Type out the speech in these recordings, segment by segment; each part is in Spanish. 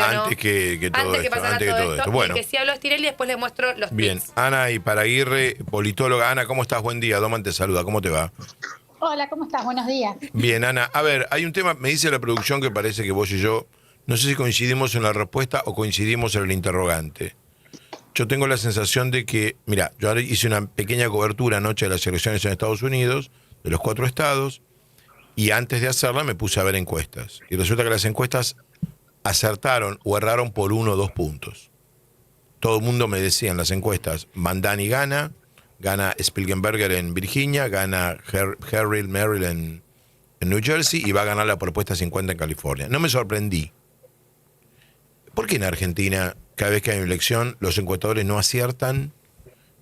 gestionó antes que todo antes que esto, pasara antes que todo todo esto. esto. Y Bueno, el que sí habló es Tinelli, después les muestro los bien. tweets. Ana Iparaguirre, politóloga. Ana, ¿cómo estás? Buen día. Doman te saluda. ¿Cómo te va? Hola, ¿cómo estás? Buenos días. Bien, Ana. A ver, hay un tema, me dice la producción que parece que vos y yo, no sé si coincidimos en la respuesta o coincidimos en el interrogante. Yo tengo la sensación de que, mira, yo ahora hice una pequeña cobertura anoche de las elecciones en Estados Unidos, de los 4 estados, y antes de hacerla me puse a ver encuestas. Y resulta que las encuestas acertaron o erraron por 1 o 2 puntos. Todo el mundo me decía en las encuestas, Mandani gana Spielberger en Virginia, gana Harry Merrill en New Jersey y va a ganar la propuesta 50 en California. No me sorprendí. ¿Por qué en Argentina, cada vez que hay una elección, los encuestadores no aciertan?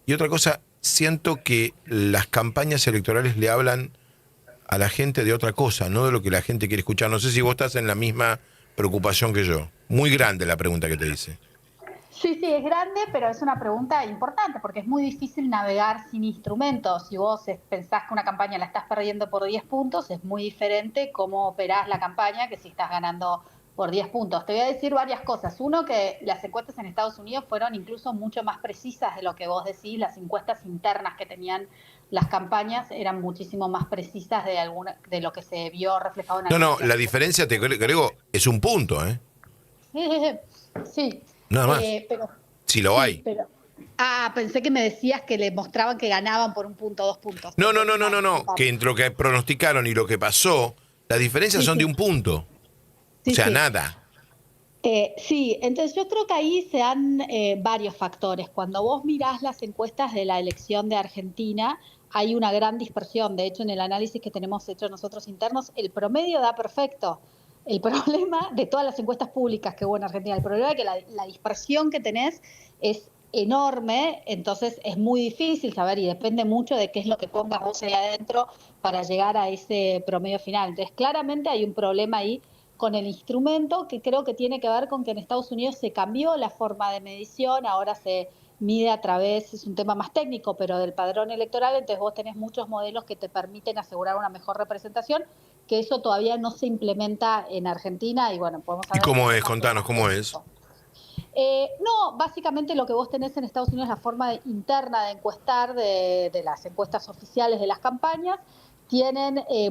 Y otra cosa, siento que las campañas electorales le hablan a la gente de otra cosa, no de lo que la gente quiere escuchar. No sé si vos estás en la misma preocupación que yo. Muy grande la pregunta que te hice. Sí, sí, es grande, pero es una pregunta importante porque es muy difícil navegar sin instrumentos. Si vos pensás que una campaña la estás perdiendo por 10 puntos, es muy diferente cómo operás la campaña que si estás ganando por 10 puntos. Te voy a decir varias cosas. Uno, que las encuestas en Estados Unidos fueron incluso mucho más precisas de lo que vos decís. Las encuestas internas que tenían las campañas eran muchísimo más precisas de lo que se vio reflejado en No, algunas no, de las la diferencia, te agrego, es 1 punto, ¿eh? Sí, Nada más. pero Si lo sí, hay. pero pensé que me decías que le mostraban que ganaban por 1 punto, 2 puntos. Te No, no, no, entendí no, mal, no, no. disculpame. Que entre lo que pronosticaron y lo que pasó, las diferencias Sí, son de sí, 1 punto. O sí, sea, sí. nada. Sí, entonces yo creo que ahí se dan varios factores. Cuando vos mirás las encuestas de la elección de Argentina, hay una gran dispersión. De hecho, en el análisis que tenemos hecho nosotros internos, el promedio da perfecto. El problema de todas las encuestas públicas que hubo en Argentina, el problema es que la dispersión que tenés es enorme, entonces es muy difícil saber y depende mucho de qué es lo que pongas vos ahí adentro para llegar a ese promedio final. Entonces, claramente hay un problema ahí con el instrumento que creo que tiene que ver con que en Estados Unidos se cambió la forma de medición, ahora se mide a través, es un tema más técnico, pero del padrón electoral, entonces vos tenés muchos modelos que te permiten asegurar una mejor representación, que eso todavía no se implementa en Argentina y bueno, podemos ¿Y hablar de cómo un es? tema un poco Contanos, más ¿cómo es? técnico. No, básicamente lo que vos tenés en Estados Unidos es la forma interna de encuestar de las encuestas oficiales de las campañas.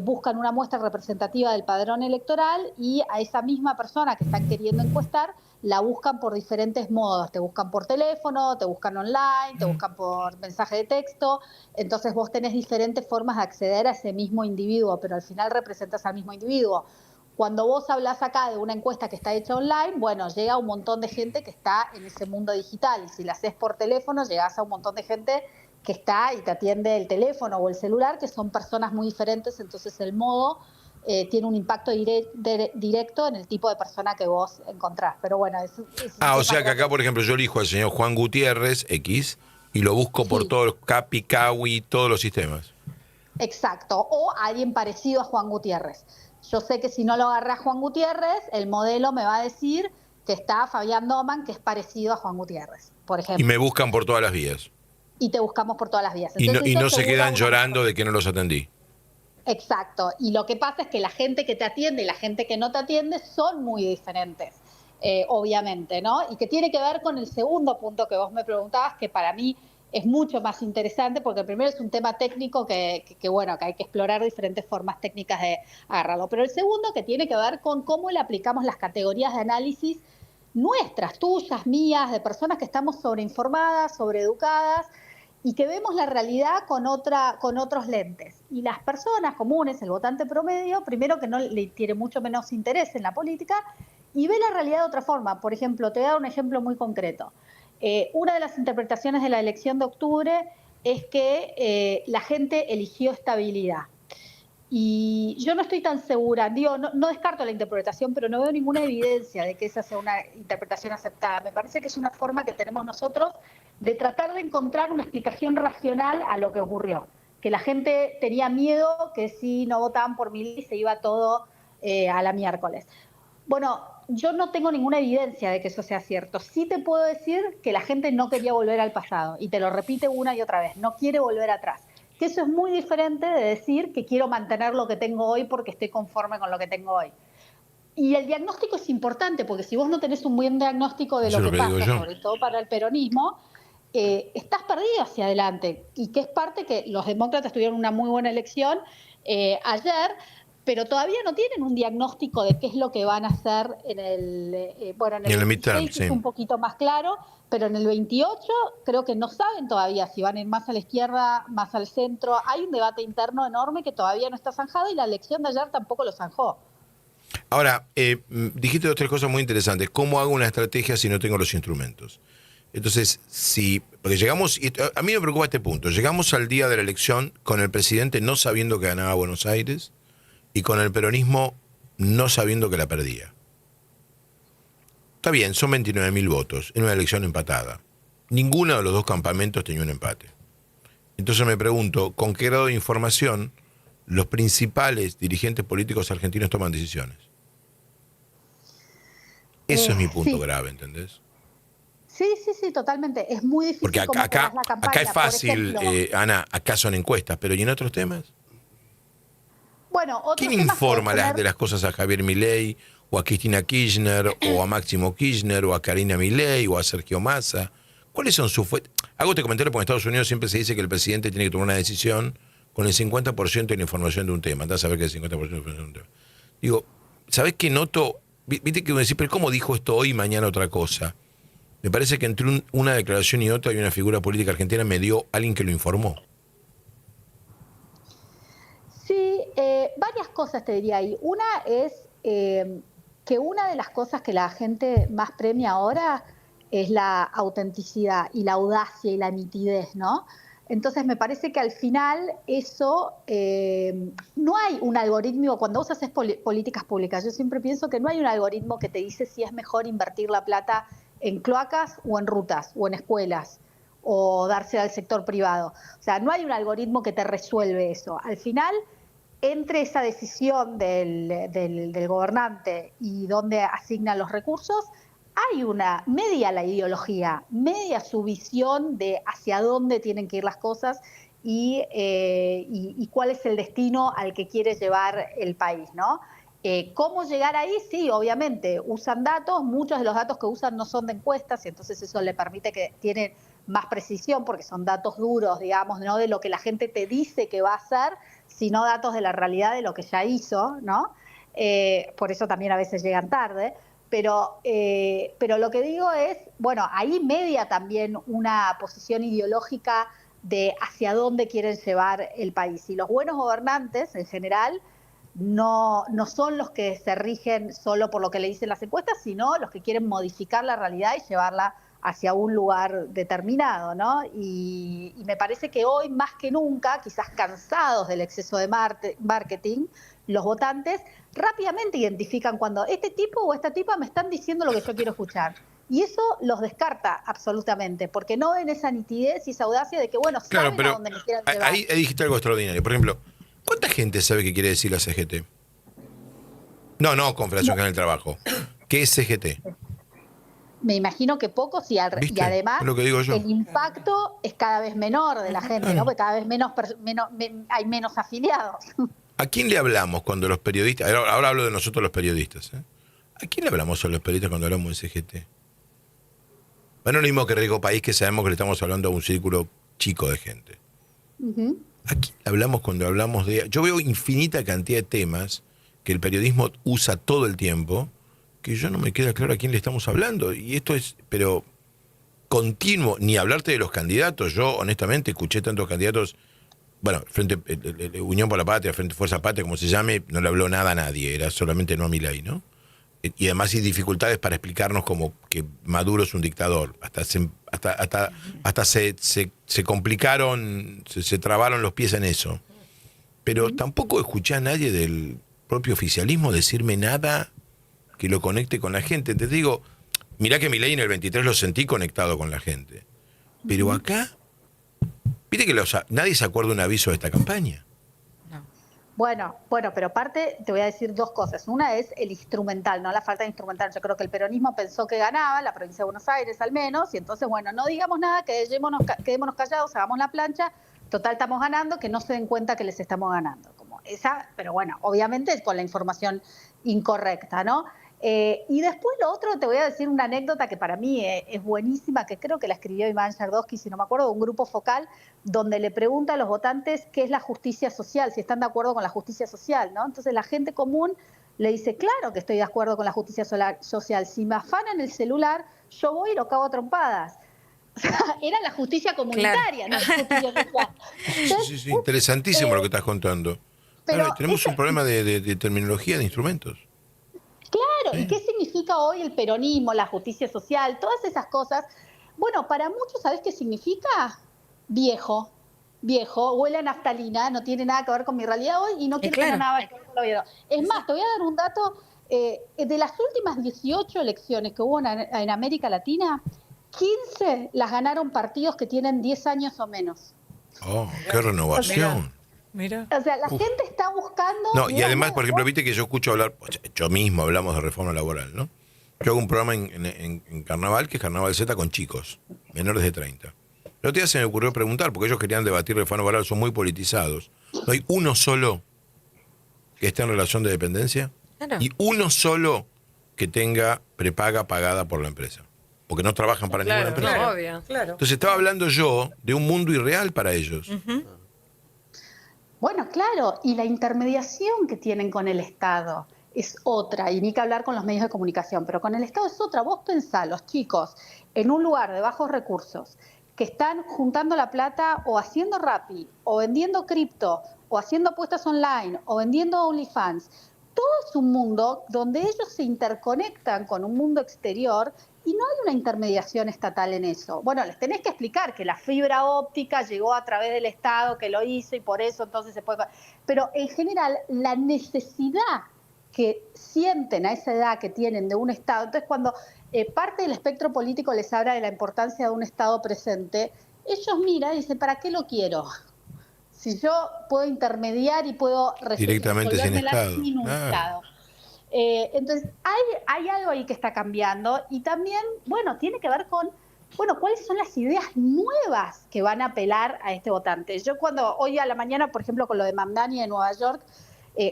Buscan una muestra representativa del padrón electoral y a esa misma persona que están queriendo encuestar la buscan por diferentes modos. Te buscan por teléfono, te buscan online, te buscan por mensaje de texto. Entonces vos tenés diferentes formas de acceder a ese mismo individuo, pero al final representas al mismo individuo. Cuando vos hablás acá de una encuesta que está hecha online, bueno, llega un montón de gente que está en ese mundo digital. Y si la haces por teléfono, llegás a un montón de gente que está y te atiende el teléfono o el celular, que son personas muy diferentes, entonces el modo tiene un impacto directo en el tipo de persona que vos encontrás. Pero bueno, es un Ah, o tema sea que creo acá, que por ejemplo, yo elijo al señor Juan Gutiérrez, X, y lo busco por sí, todos los Capi, Cawi, todos los sistemas. exacto. O alguien parecido a Juan Gutiérrez. Yo sé que si no lo agarré a Juan Gutiérrez, el modelo me va a decir que está Fabián Doman, que es parecido a Juan Gutiérrez, por Y me ejemplo. buscan por todas las vías. Y te buscamos por todas las vías. Y no, Entonces y eso no se asegura quedan una llorando mejor. de que no los atendí. Exacto. Y lo que pasa es que la gente que te atiende y la gente que no te atiende son muy diferentes, obviamente, ¿no? Y que tiene que ver con el segundo punto que vos me preguntabas, que para mí es mucho más interesante, porque el primero es un tema técnico bueno, que hay que explorar diferentes formas técnicas de agarrarlo. Pero el segundo que tiene que ver con cómo le aplicamos las categorías de análisis nuestras, tuyas, mías, de personas que estamos sobreinformadas, sobreeducadas y que vemos la realidad con otros lentes. Y las personas comunes, el votante promedio, primero que no le tiene mucho menos interés en la política y ve la realidad de otra forma. Por ejemplo, te voy a dar un ejemplo muy concreto. Una de las interpretaciones de la elección de octubre es que la gente eligió estabilidad. Y yo no estoy tan segura, digo, no descarto la interpretación, pero no veo ninguna evidencia de que esa sea una interpretación aceptada. Me parece que es una forma que tenemos nosotros de tratar de encontrar una explicación racional a lo que ocurrió. Que la gente tenía miedo que si no votaban por Milei se iba todo a la miércoles. Bueno, yo no tengo ninguna evidencia de que eso sea cierto. Sí te puedo decir que la gente no quería volver al pasado, y te lo repite una y otra vez, no quiere volver atrás. Que eso es muy diferente de decir que quiero mantener lo que tengo hoy porque estoy conforme con lo que tengo hoy. Y el diagnóstico es importante, porque si vos no tenés un buen diagnóstico de Eso lo es que lo que digo pasa, yo. sobre todo para el peronismo, estás perdido hacia adelante. Y que es parte que los demócratas tuvieron una muy buena elección ayer, pero todavía no tienen un diagnóstico de qué es lo que van a hacer en en Y el en el midterm, 26 sí. es un poquito más claro, pero en el 28 creo que no saben todavía si van a ir más a la izquierda, más al centro. Hay un debate interno enorme que todavía no está zanjado y la elección de ayer tampoco lo zanjó. Ahora, dijiste dos o tres cosas muy interesantes. ¿Cómo hago una estrategia si no tengo los instrumentos? Entonces, porque llegamos, y a mí me preocupa este punto, llegamos al día de la elección con el presidente no sabiendo que ganaba Buenos Aires y con el peronismo no sabiendo que la perdía. Está bien, son 29.000 votos en una elección empatada. Ninguno de los dos campamentos tenía un empate. Entonces me pregunto, ¿con qué grado de información los principales dirigentes políticos argentinos toman decisiones? Eso es mi punto Sí, grave, ¿entendés? sí, totalmente. Es muy Porque difícil cómo cerrás la acá es campaña. Por fácil, ejemplo, Ana, acá son encuestas, pero ¿y en otros temas? bueno, ¿Quién otros temas podés informa tener. de las cosas a Javier Milei, o a Cristina Kirchner, o a Máximo Kirchner, o a Karina Milei, o a Sergio Massa? ¿Cuáles son sus fuentes? Hago este comentario porque en Estados Unidos siempre se dice que el presidente tiene que tomar una decisión con el 50% de la información de un tema. Andás a ver que el 50% de la información de un tema. Digo, ¿sabés qué noto? Viste que uno dice, pero ¿cómo dijo esto hoy y mañana otra cosa? Me parece que entre una declaración y otra hay una figura política argentina, me dio alguien que lo informó. Sí, varias cosas te diría ahí. Una es que una de las cosas que la gente más premia ahora es la autenticidad y la audacia y la nitidez, ¿no? Entonces me parece que al final eso, no hay un algoritmo, cuando vos haces políticas públicas, yo siempre pienso que no hay un algoritmo que te dice si es mejor invertir la plata en cloacas o en rutas o en escuelas o dársela al sector privado. O sea, no hay un algoritmo que te resuelve eso. Al final, entre esa decisión del gobernante y dónde asignan los recursos, hay una media la ideología, media su visión de hacia dónde tienen que ir las cosas y cuál es el destino al que quiere llevar el país, ¿no? ¿Cómo llegar ahí? Sí, obviamente, usan datos, muchos de los datos que usan no son de encuestas y entonces eso le permite que tienen más precisión porque son datos duros, digamos, no de lo que la gente te dice que va a hacer, sino datos de la realidad de lo que ya hizo, ¿no? Por eso también a veces llegan tarde. Pero lo que digo es, bueno, ahí media también una posición ideológica de hacia dónde quieren llevar el país. Y los buenos gobernantes, en general, no son los que se rigen solo por lo que le dicen las encuestas, sino los que quieren modificar la realidad y llevarla hacia un lugar determinado, ¿no? Y me parece que hoy, más que nunca, quizás cansados del exceso de marketing, los votantes rápidamente identifican cuando este tipo o esta tipa me están diciendo lo que yo quiero escuchar. Y eso los descarta absolutamente, porque no ven esa nitidez y esa audacia de que, bueno, Claro, saben a pero dónde me quieren llevar. ahí dijiste algo extraordinario. Por ejemplo, ¿cuánta gente sabe qué quiere decir la CGT? No, Confederación No, General del Trabajo. ¿Qué es CGT? me imagino que pocos y ¿Viste? además Es lo que digo yo. el impacto es cada vez menor de la gente, Claro. ¿no? Porque cada vez hay menos afiliados. ¿A quién le hablamos cuando los periodistas, ahora hablo de nosotros los periodistas, ¿eh? ¿A quién le hablamos a los periodistas cuando hablamos de CGT? Bueno, lo mismo que Rico País, que sabemos que le estamos hablando a un círculo chico de gente. Uh-huh. ¿A quién le hablamos cuando hablamos de...? Yo veo infinita cantidad de temas que el periodismo usa todo el tiempo, que yo no me queda claro a quién le estamos hablando. Y esto es, pero continuo, ni hablarte de los candidatos. Yo, honestamente, escuché tantos candidatos, bueno, Frente Unión por la Patria, Frente Fuerza Patria, como se llame, no le habló nada a nadie, era solamente no a Milei, ¿no? Y además hay dificultades para explicarnos como que Maduro es un dictador. Hasta se complicaron, se trabaron los pies en eso. Pero tampoco escuché a nadie del propio oficialismo decirme nada que lo conecte con la gente. Te digo, mirá que Milei en el 23 lo sentí conectado con la gente. Pero acá, viste que nadie se acuerda de un aviso de esta campaña. Bueno, pero aparte te voy a decir dos cosas. Una es el instrumental, no la falta de instrumental. Yo creo que el peronismo pensó que ganaba, la provincia de Buenos Aires al menos, y entonces, bueno, no digamos nada, quedémonos callados, hagamos la plancha, total estamos ganando, que no se den cuenta que les estamos ganando. Como pero bueno, obviamente con la información incorrecta, ¿no? Y después lo otro, te voy a decir una anécdota que para mí es buenísima, que creo que la escribió Iván Yardowski, si no me acuerdo, de un grupo focal, donde le pregunta a los votantes qué es la justicia social, si están de acuerdo con la justicia social, ¿no? Entonces la gente común le dice, claro que estoy de acuerdo con la justicia social, si me afanan el celular, yo voy y lo cago a trompadas. O sea, era la justicia comunitaria, no la justicia social. Entonces, Sí, interesantísimo lo que estás contando. pero Claro, tenemos un problema de terminología de instrumentos. claro, ¿y Sí. qué significa hoy el peronismo, la justicia social, todas esas cosas? Bueno, para muchos, ¿sabés qué significa? Viejo, huele a naftalina, no tiene nada que ver con mi realidad hoy y no quiero tener nada que ver con lo viejo. Es más, te voy a dar un dato, de las últimas 18 elecciones que hubo en América Latina, 15 las ganaron partidos que tienen 10 años o menos. Oh, qué renovación. Mira. O sea, la gente está buscando... No, y ideas además, por nuevas. ejemplo, viste que yo escucho hablar, o sea, yo mismo hablamos de reforma laboral, ¿no? Yo hago un programa en Carnaval, que es Carnaval Z con chicos, menores de 30. El otro día se me ocurrió preguntar, porque ellos querían debatir reforma laboral, son muy politizados. ¿No hay uno solo que esté en relación de dependencia? Claro. Y uno solo que tenga prepaga pagada por la empresa. Porque no trabajan para ninguna Claro, empresa. no, obvio. Claro. Entonces estaba hablando yo de un mundo irreal para ellos. Bueno, claro, y la intermediación que tienen con el Estado es otra, y ni que hablar con los medios de comunicación, pero con el Estado es otra. Vos pensá, los chicos en un lugar de bajos recursos que están juntando la plata o haciendo Rappi, o vendiendo cripto, o haciendo apuestas online, o vendiendo OnlyFans. Todo es un mundo donde ellos se interconectan con un mundo exterior y no hay una intermediación estatal en eso. Bueno, les tenés que explicar que la fibra óptica llegó a través del Estado, que lo hizo y por eso entonces se puede... Pero en general, la necesidad que sienten a esa edad que tienen de un Estado, entonces cuando parte del espectro político les habla de la importancia de un Estado presente, ellos miran y dicen, ¿para qué lo quiero? Si yo puedo intermediar y puedo Directamente sin resolvérmela Estado. sin un Claro. Estado. Entonces, hay algo ahí que está cambiando y también, bueno, tiene que ver con, bueno, cuáles son las ideas nuevas que van a apelar a este votante. Yo cuando hoy a la mañana, por ejemplo, con lo de Mamdani en Nueva York,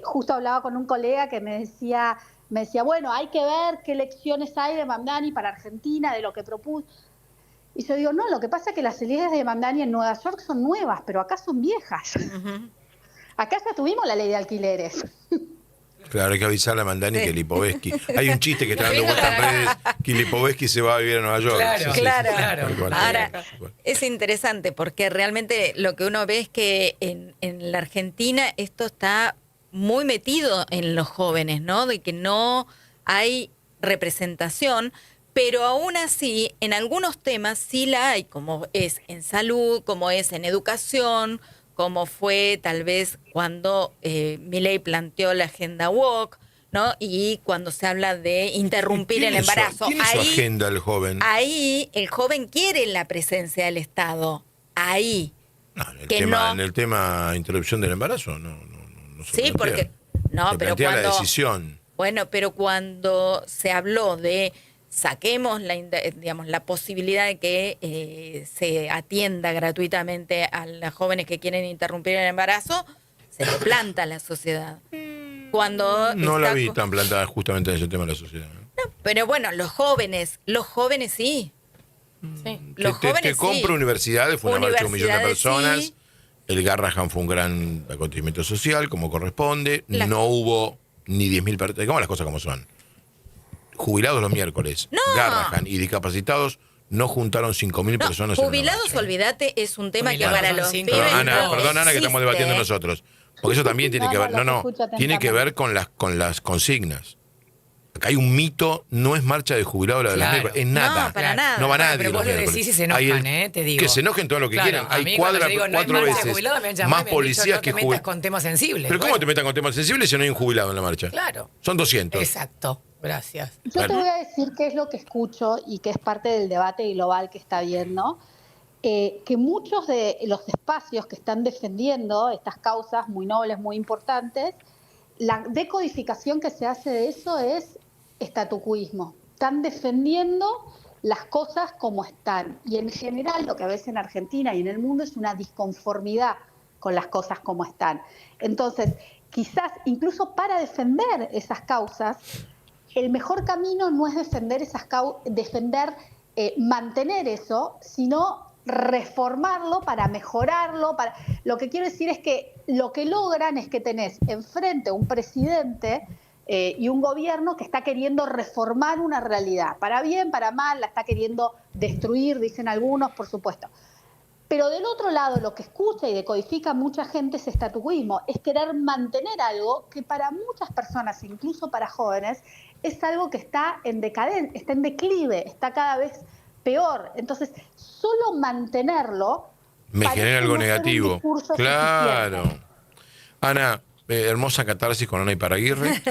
justo hablaba con un colega que me decía, bueno, hay que ver qué elecciones hay de Mamdani para Argentina, de lo que propuso. Y yo digo, no, lo que pasa es que las leyes de Mamdani en Nueva York son nuevas, pero acá son viejas. Acá ya tuvimos la ley de alquileres. Claro, hay que avisarle a Mandani que Lipovetsky. Hay un chiste que está dando vueltas en redes que Lipovetsky se va a vivir a Nueva York. Claro, Claro. Tal cual, Ahora, tal cual. es interesante porque realmente lo que uno ve es que en la Argentina esto está muy metido en los jóvenes, ¿no? De que no hay representación, pero aún así en algunos temas sí la hay, como es en salud, como es en educación, como fue tal vez cuando Milei planteó la agenda woke, ¿no? Y cuando se habla de interrumpir el ¿Tiene su- embarazo. ¿Tiene su agenda el joven? Ahí el joven quiere la presencia del Estado. Ahí. No, en el que tema, no. en el tema interrupción del embarazo, no se Sí, plantea. porque... No, Se pero plantea la cuando... decisión. Bueno, pero cuando se habló de saquemos digamos, la posibilidad de que se atienda gratuitamente a las jóvenes que quieren interrumpir el embarazo, se le planta a la sociedad. Cuando No la está vi co- tan plantada justamente en ese tema de la sociedad. ¿no? Pero bueno, los jóvenes sí. Sí. Los Te jóvenes compro sí. universidades, fue una marcha de 1 millón de Universidades, personas. sí. El Garrahan fue un gran acontecimiento social, como corresponde. La- No hubo ni 10.000 personas. Digamos las cosas como son. Jubilados los miércoles. No. Garrahan y discapacitados no juntaron 5.000 No, personas en una jubilados, marcha. olvídate, es un tema Jubilados que para son los 5 pibes Ana, no perdón, Ana, que estamos existe, debatiendo ¿eh? nosotros. Porque eso también tiene que ver, No, los escucho tiene que ver con las consignas. Acá hay un mito, no es marcha de jubilados la de las Claro. miércoles, es nada. No, para nada. No va Bueno, nadie. pero vos los lo miércoles. decís y se Hay enojan, te digo. Que se enojen todo lo que Claro, quieran. a Hay mí cuando cuatro yo digo, no es cuatro marcha de veces jubilados, me han llamado más y me han dicho, policías no que te metas jubilados. con temas sensibles. Pero ¿cómo Bueno, te metan con temas sensibles si no hay un jubilado en la marcha? Claro. Son 200. Exacto. Gracias. Yo Claro. te voy a decir qué es lo que escucho y que es parte del debate global que está habiendo, que muchos de los espacios que están defendiendo estas causas muy nobles, muy importantes, la decodificación que se hace de eso es estatucuismo. Están defendiendo las cosas como están. Y en general lo que ves en Argentina y en el mundo es una disconformidad con las cosas como están. Entonces, quizás incluso para defender esas causas, el mejor camino no es mantener eso, sino reformarlo para mejorarlo. Lo que quiero decir es que lo que logran es que tenés enfrente un presidente y un gobierno que está queriendo reformar una realidad. Para bien, para mal, la está queriendo destruir, dicen algunos, por supuesto. Pero del otro lado, lo que escucha y decodifica mucha gente es estatuismo, es querer mantener algo que para muchas personas, incluso para jóvenes, es algo que está en decadencia, está en declive, está cada vez peor. Entonces, solo mantenerlo me genera algo no ser un negativo. discurso Claro. suficiente. Ana, hermosa catarsis con Ana Iparaguirre.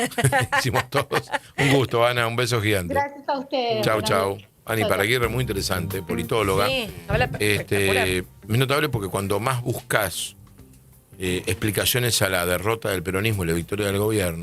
Hicimos todos. Un gusto, Ana, un beso gigante. Gracias a ustedes. Chau, Buenas chau. noches. Ana Iparaguirre, muy interesante, politóloga. Sí, habla espectacular. Es notable porque cuando más buscas explicaciones a la derrota del peronismo y la victoria del gobierno,